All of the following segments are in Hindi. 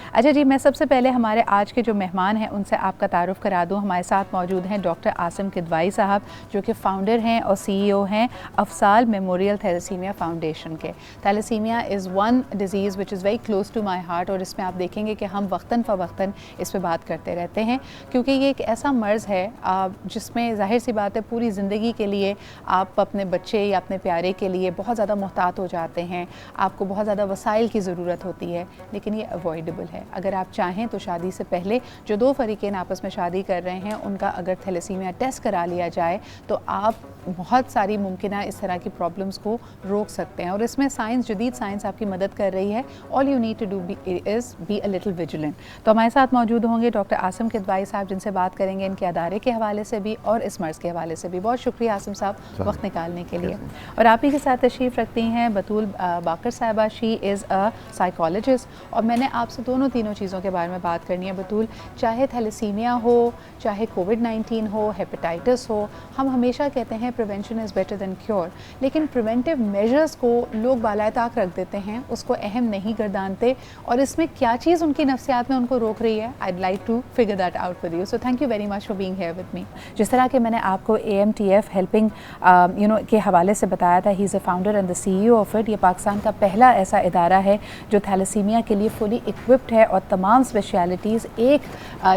अच्छा जी, मैं सबसे पहले हमारे आज के जो मेहमान हैं उनसे आपका तारुफ़ करा दूँ। हमारे साथ मौजूद हैं डॉक्टर आसिम किदवाई साहब, जो कि फ़ाउंडर हैं और CEO हैं अफ़साल मेमोरियल थैलेसीमिया फ़ाउंडेशन के। Thalassemia is one disease which is very close to my heart, और इसमें आप देखेंगे कि हम वक्तन फ़वक्तन इस पर बात करते रहते हैं, क्योंकि ये एक ऐसा मर्ज़ है जिसमें ज़ाहिर सी बात है पूरी ज़िंदगी के लिए आप अपने बच्चे या अपने प्यारे के लिए बहुत ज़्यादा मोहतात हो जाते हैं, आपको बहुत ज़्यादा वसाइल की ज़रूरत होती है, लेकिन ये अवॉइडेबल है। अगर आप चाहें तो शादी से पहले जो दो फरीक़ें आपस में शादी कर रहे हैं उनका अगर थैलेसीमिया टेस्ट करा लिया जाए तो आप बहुत सारी मुमकिन इस तरह की प्रॉब्लम्स को रोक सकते हैं, और इसमें साइंस, जदीद साइंस आपकी मदद कर रही है। All you need to do is be a little vigilant. तो हमारे साथ मौजूद होंगे डॉक्टर आसिम किदवाई साहब, जिनसे बात करेंगे इनके अदारे के हवाले से भी और इस मर्ज़ के हवाले से भी। बहुत शुक्रिया आसिम साहब वक्त निकालने के लिए। और आप ही के साथ तशरीफ़ रखती हैं बतूल बाकर साहिबा। शी इज़ अ साइकोलॉजिस्ट, और मैंने आपसे तीनों चीज़ों के बारे में बात करनी है बतूल। चाहे थैलेसीमिया हो, चाहे कोविड-19 हो, हेपेटाइटिस हो, हम हमेशा कहते हैं prevention is better than cure, लेकिन प्रिवेंटिव मेजर्स को लोग बालाए ताक रख देते हैं, उसको अहम नहीं गर्दानते, और इसमें क्या चीज़ उनकी नफ्सियात में उनको रोक रही है। I like to figure that out with you, so thank you very much for being here with me. जिस तरह के मैंने आपको AMTF हेल्पिंग के हवाले से बताया था, he is a founder and the CEO of it. ये पाकिस्तान का पहला ऐसा इदारा है जो थैलेसीमिया के लिए फुली इक्विप्ड है, और तमाम स्पेशलिटीज़ एक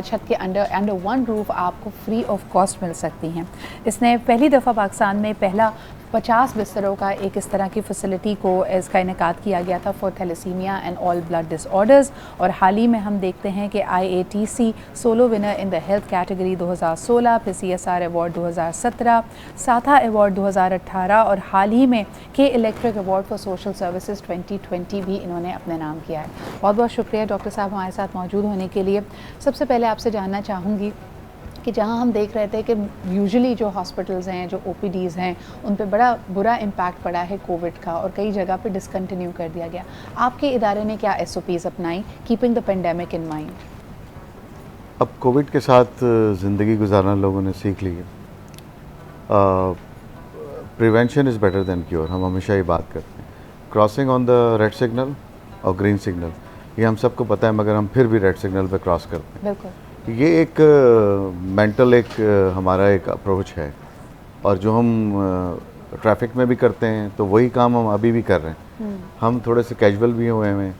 छत के अंडर वन रूफ आपको फ्री ऑफ कॉस्ट मिल सकती हैं। इसने पहली दफ़ा पाकिस्तान में पहला 50 बिस्तरों का एक इस तरह की फ़ैसिलिटी को इसका इनेकाद किया गया था for thalassemia and all blood disorders. और हाल ही में हम देखते हैं कि IATC solo winner in the health category 2016, फिर CSR अवार्ड 2017, साथा अवार्ड 2018, और हाल ही में के electric award for social services 2020 भी इन्होंने अपने नाम किया है। बहुत बहुत शुक्रिया डॉक्टर साहब हमारे साथ मौजूद होने के लिए। सबसे पहले आपसे जानना चाहूँगी कि जहाँ हम देख रहे थे कि यूजुअली जो हॉस्पिटल्स हैं, जो OPDs हैं, उन पे बड़ा बुरा इम्पैक्ट पड़ा है कोविड का, और कई जगह पे डिसकंटिन्यू कर दिया गया। आपके इदारे ने क्या SOPs अपनाई keeping the pandemic in mind? अब कोविड के साथ ज़िंदगी गुजारना लोगों ने सीख ली है। Prevention is better than cure, हम हमेशा ये बात करते हैं। Crossing on the red signal और ग्रीन सिग्नल, ये हम सबको पता है, मगर हम फिर भी रेड सिग्नल पे क्रॉस करते हैं। बिल्कुल, ये एक मेंटल हमारा एक अप्रोच है, और जो हम ट्रैफिक में भी करते हैं तो वही काम हम अभी भी कर रहे हैं। हम थोड़े से कैजुअल भी हुए हैं,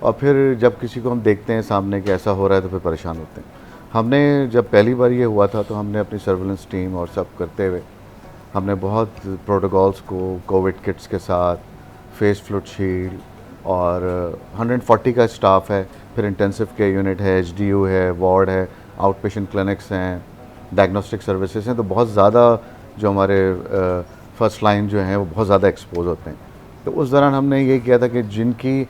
और फिर जब किसी को हम देखते हैं सामने कि ऐसा हो रहा है तो फिर परेशान होते हैं। हमने जब पहली बार ये हुआ था तो हमने अपनी सर्विलेंस टीम और सब करते हुए हमने बहुत प्रोटोकॉल्स को कोविड किट्स के साथ, फेस फ्लूड शील्ड, और 140 का स्टाफ है, फिर इंटेंसिव केयर यूनिट है, HDU है, वार्ड है, आउट पेशेंट क्लिनिक्स हैं, डायग्नोस्टिक सर्विसेज हैं, तो बहुत ज़्यादा जो हमारे फर्स्ट लाइन जो हैं वो बहुत ज़्यादा एक्सपोज होते हैं। तो उस दौरान हमने ये किया था कि जिनकी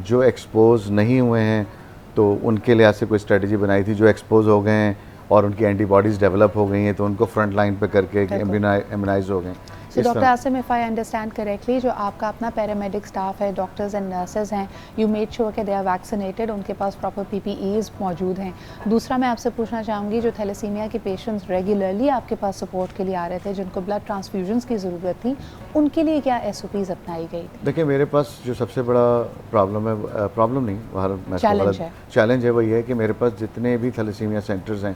जो एक्सपोज नहीं हुए हैं तो उनके लिए ऐसे कोई स्ट्रेटजी बनाई थी। जो एक्सपोज हो गए हैं और उनकी एंटीबॉडीज़ डेवलप हो गई हैं तो उनको फ्रंट लाइन पे करके इम्यूनाइज हो गए। So doctor Asim, if I understand correctly, जो आपका अपना पैरामेडिक स्टाफ है, डॉक्टर्स एंड नर्सेज हैं, यू मेड श्योर कि दे आर वैक्सीनेटेड, उनके पास प्रॉपर PPEs मौजूद हैं। दूसरा मैं आपसे पूछना चाहूँगी, जो थैलेसीमिया के पेशेंट्स रेगुलरली आपके पास सपोर्ट के लिए आ रहे थे, जिनको ब्लड ट्रांसफ्यूजन्स की ज़रूरत थी, उनके लिए क्या SOPs अपनाई गई? देखिए, मेरे पास जो सबसे बड़ा प्रॉब्लम है, प्रॉब्लम नहीं, चैलेंज है, वही है कि मेरे पास जितने भी थैलेसीमिया सेंटर्स हैं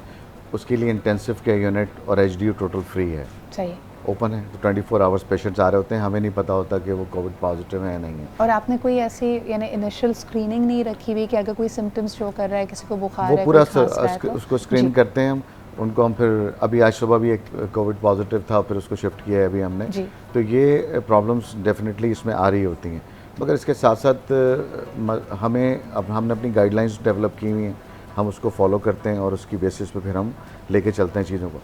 उसके लिए इंटेंसिव केयर यूनिट और HDU टोटल फ्री है, सही, ओपन है। तो 24 आवर्स पेशेंट्स आ रहे होते हैं, हमें नहीं पता होता कि वो कोविड पॉजिटिव है या नहीं है। और आपने कोई ऐसी यानी इनिशियल स्क्रीनिंग नहीं रखी हुई कि अगर कोई सिम्टम्स शो कर रहा है, किसी को बुखार है, वो पूरा तो उसको स्क्रीन करते हैं हम, उनको हम फिर अभी आज सुबह भी एक कोविड पॉजिटिव था, फिर उसको शिफ्ट किया है अभी हमने। तो ये प्रॉब्लम्स डेफिनेटली इसमें आ रही होती हैं, मगर इसके साथ साथ हमने अपनी गाइडलाइंस डेवलप की हुई हैं, हम उसको फॉलो करते हैं और उसकी बेसिस पे फिर हम लेके चलते हैं चीज़ों को।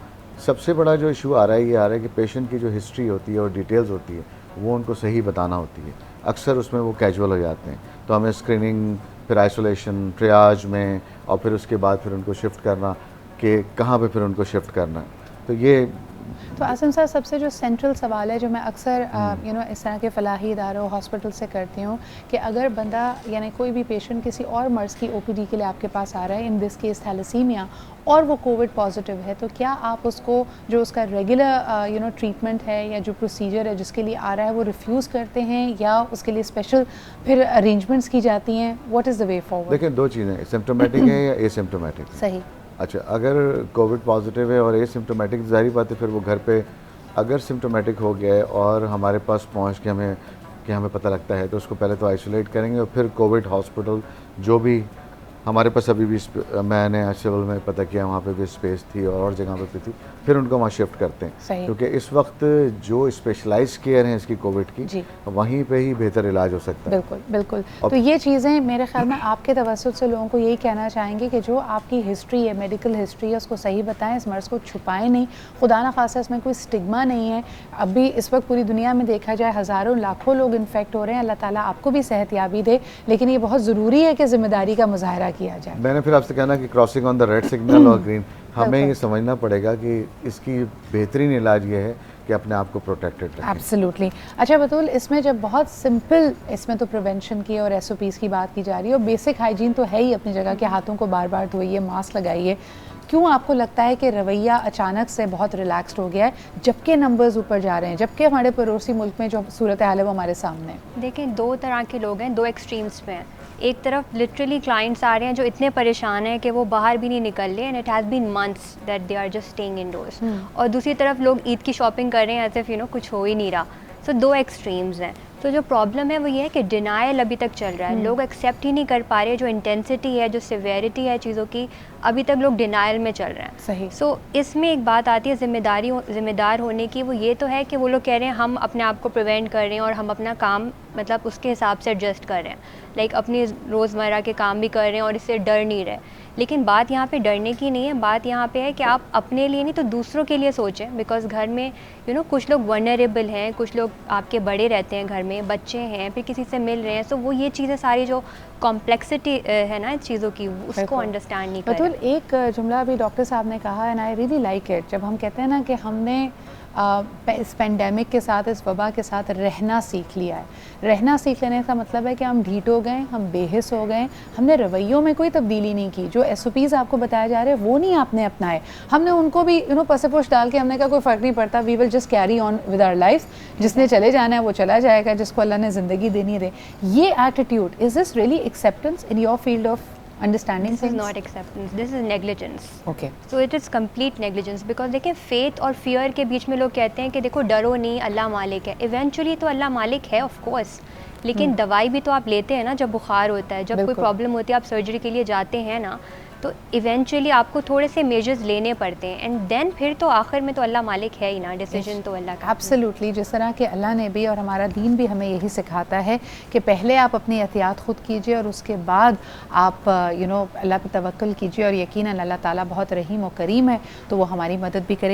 सबसे बड़ा जो इशू आ रहा है, ये आ रहा है कि पेशेंट की जो हिस्ट्री होती है और डिटेल्स होती है वो उनको सही बताना होती है। अक्सर उसमें वो कैजुअल हो जाते हैं, तो हमें स्क्रीनिंग, फिर आइसोलेशन, ट्रियाज में, और फिर उसके बाद फिर उनको शिफ्ट करना कि कहाँ पे फिर उनको शिफ्ट करना है। तो ये तो आसिम साहब, सबसे जो सेंट्रल सवाल है जो मैं अक्सर इस तरह के फलाही इदारों हॉस्पिटल से करती हूँ कि अगर बंदा यानी कोई भी पेशेंट किसी और मर्ज़ की ओपीडी के लिए आपके पास आ रहा है, इन दिस केस थैलेसीमिया, और वो कोविड पॉजिटिव है, तो क्या आप उसको जो उसका रेगुलर ट्रीटमेंट है या जो प्रोसीजर है जिसके लिए आ रहा है वो रिफ्यूज़ करते हैं या उसके लिए स्पेशल फिर अरेंजमेंट्स की जाती हैं? What is the way forward? देखिए, दो चीज़ें, सिम्टोमेटिक है या एसिम्टोमेटिक है। सही। अच्छा, अगर कोविड पॉजिटिव है और एसिम्टोमेटिक, ज़ाहिर बात है फिर वो घर पे अगर सिम्टोमेटिक हो गया है और हमारे पास पहुंच के हमें पता लगता है तो उसको पहले तो आइसोलेट करेंगे और फिर कोविड हॉस्पिटल जो भी हमारे पास अभी भी मैंने सिविल में पता किया वहाँ पे भी स्पेस थी और जगह पे थी, फिर उनको वहाँ शिफ्ट करते हैं, क्योंकि इस वक्त जो स्पेशलाइज केयर है इसकी कोविड की, वहीं पे ही बेहतर इलाज हो सकता है। बिल्कुल बिल्कुल। तो ये चीज़ें मेरे ख्याल में आपके तवज्जुह से लोगों को यही कहना चाहेंगे कि जो आपकी हिस्ट्री है, मेडिकल हिस्ट्री है, उसको सही बताएं, इस मर्ज़ को छुपाएं नहीं। खुदा ना खासा इसमें कोई स्टिग्मा नहीं है। अभी इस वक्त पूरी दुनिया में देखा जाए हज़ारों लाखों लोग इन्फेक्ट हो रहे हैं। अल्लाह ताला आपको भी सेहतयाबी दे, लेकिन ये बहुत ज़रूरी है कि ज़िम्मेदारी का मुजाहरा किया जाए। मैंने फिर आपसे कहना कि crossing on the red signal और ग्रीन, हमें ये समझना पड़ेगा कि इसकी बेहतरीन इलाज ये है कि अपने आप को प्रोटेक्टेड रखें। एब्सोल्युटली। अच्छा बतूल, इसमें जब बहुत सिंपल, इसमें तो प्रिवेंशन की और एसओपीज़ की बात की जा रही है और बेसिक हाइजीन तो है ही अपनी जगह के, हाथों को बार बार धोइए, मास्क लगाइए, क्यों आपको लगता है कि रवैया अचानक से बहुत रिलैक्स्ड हो गया है जबकि नंबर्स ऊपर जा रहे हैं, जबकि हमारे पड़ोसी मुल्क में जो सूरत हाल है वो हमारे सामने है? देखें, दो तरह के लोग हैं, दो एक्सट्रीम्स पे हैं। एक तरफ लिटरली क्लाइंट्स आ रहे हैं जो इतने परेशान हैं कि वो बाहर भी नहीं निकल रहे, and it has been months that they are just staying indoors. और दूसरी तरफ लोग ईद की शॉपिंग कर रहे हैं एज इफ कुछ हो ही नहीं रहा। सो दो एक्सट्रीम्स हैं। तो जो प्रॉब्लम है वो ये है कि डिनायल अभी तक चल रहा है, लोग एक्सेप्ट ही नहीं कर पा रहे, जो इंटेंसिटी है, जो सिवेरिटी है चीज़ों की, अभी तक लोग डिनायल में चल रहे हैं। सही। सो इसमें एक बात आती है ज़िम्मेदार होने की, वो ये तो है कि वो लोग कह रहे हैं हम अपने आप को प्रिवेंट कर रहे हैं और हम अपना काम मतलब उसके हिसाब से एडजस्ट कर रहे हैं, लाइक अपनी रोज़मर्रा के काम भी कर रहे हैं और इससे डर नहीं रहे। लेकिन बात यहाँ पे डरने की नहीं है, बात यहाँ पे है कि आप अपने लिए नहीं तो दूसरों के लिए सोचें, बिकॉज घर में कुछ लोग वनरेबल हैं, कुछ लोग आपके बड़े रहते हैं घर में, बच्चे हैं, फिर किसी से मिल रहे हैं। सो वो ये चीज़ें सारी जो कॉम्प्लेक्सिटी है ना इस चीज़ों की, उसको अंडरस्टैंड नहीं कर रहे। बतूल, एक जुमला अभी डॉक्टर साहब ने कहा and I really like it, जब हम कहते हैं ना कि हमने इस पेंडेमिक के साथ, इस वबा के साथ रहना सीख लिया है। रहना सीख लेने का मतलब है कि हम ढीठ हो गए, हम बेहिस हो गए, हमने रवैयों में कोई तब्दीली नहीं की, जो एसओपीज़ आपको बताया जा रहे हैं वो नहीं आपने अपनाए, हमने उनको भी पसे-पोश डाल के हमने कहा कोई फ़र्क नहीं पड़ता, we will just carry on with our life, जिसने चले जाना है वो चला जाएगा, जिसको अल्लाह ने ज़िंदगी देनी है। ये attitude, is this really acceptance in your field of understanding? This is not acceptance, this is negligence. Okay. So it is complete negligence, because देखिए फेथ और फियर के बीच में लोग कहते हैं कि देखो डरो नहीं, अल्लाह मालिक है। इवेंचुअली तो अल्लाह मालिक है ऑफ कोर्स, लेकिन दवाई भी तो आप लेते हैं ना जब बुखार होता है, जब कोई प्रॉब्लम होती है, आप सर्जरी के लिए जाते हैं ना, तो इवेंचुअली आपको थोड़े से मेजर्स लेने पड़ते हैं, एंड देन फिर तो आखिर में तो अल्लाह मालिक है ही ना, डिसीजन तो अल्लाह का। एब्सोल्युटली, जिस तरह के अल्लाह ने भी और हमारा दीन भी हमें यही सिखाता है कि पहले आप अपनी एहतियात खुद कीजिए और उसके बाद आप अल्लाह पे तवक्कुल कीजिए, और यकीनन अल्लाह ताला बहुत रहीम और करीम है, तो वो हमारी मदद भी करेगी।